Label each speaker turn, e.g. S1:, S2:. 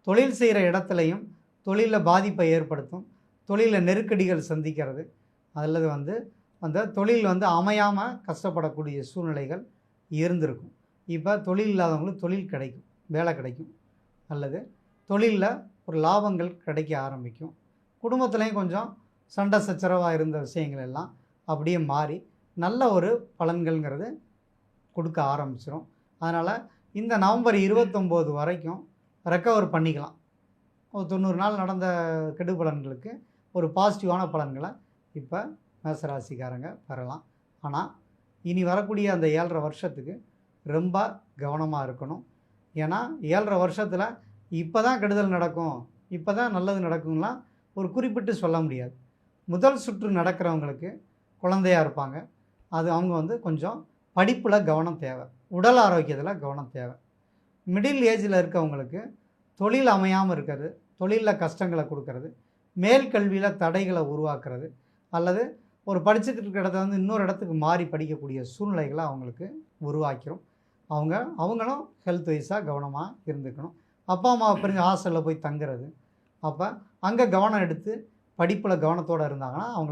S1: தொழில் செய்கிற இடத்துலையும் தொழிலில் பாதிப்பை ஏற்படுத்தும். தொழிலில் நெருக்கடிகள் சந்திக்கிறது, அல்லது அந்த தொழில் அமையாமல் கஷ்டப்படக்கூடிய சூழ்நிலைகள் இருந்திருக்கும். இப்போ தொழில் இல்லாதவங்களுக்கு தொழில் கிடைக்கும், வேலை கிடைக்கும், அல்லது தொழிலில் ஒரு லாபங்கள் கிடைக்க ஆரம்பிக்கும். குடும்பத்துலேயும் கொஞ்சம் சண்டை சச்சரவாக இருந்த விஷயங்கள் எல்லாம் அப்படியே மாறி நல்ல ஒரு பலன்கள்ங்கிறது கொடுக்க ஆரம்பிச்சிடும். அதனால் இந்த நவம்பர் 29 வரைக்கும் ரெக்கவர் பண்ணிக்கலாம். ஒரு 90 நாள் நடந்த கெடு பலன்களுக்கு ஒரு பாசிட்டிவான பலன்களை இப்போ மேசராசிக்காரங்க பெறலாம். ஆனால் இனி வரக்கூடிய அந்த 7.5 வருஷத்துக்கு ரொம்ப கவனமாக இருக்கணும். ஏன்னா 7.5 வருஷத்தில் இப்போ தான் கெடுதல் நடக்கும், இப்போ தான் நல்லது நடக்கும்லாம் ஒரு குறிப்பிட்டு சொல்ல முடியாது. முதல் சுற்று நடக்கிறவங்களுக்கு குழந்தையாக இருப்பாங்க. அது அவங்க கொஞ்சம் படிப்பில் கவனம் தேவை, உடல் ஆரோக்கியத்தில் கவனம் தேவை. மிடில் ஏஜில் இருக்கவங்களுக்கு தொழில் அமையாமல் இருக்கிறது, தொழிலில் கஷ்டங்களை கொடுக்கறது, மேல் கல்வியில் தடைகளை உருவாக்குறது, அல்லது ஒரு படிச்சுட்டு இருக்கிற இடத்துல இன்னொரு இடத்துக்கு மாறி படிக்கக்கூடிய சூழ்நிலைகளை அவங்களுக்கு உருவாக்கிடும். அவங்களும் ஹெல்த் வைஸாக கவனமாக இருந்துக்கணும். அப்பா அம்மாவை பிரிஞ்சு ஹாஸ்டலில் போய் தங்குறது, அப்போ அங்கே கவனம் எடுத்து படிப்பில் கவனத்தோடு இருந்தாங்கன்னா அவங்க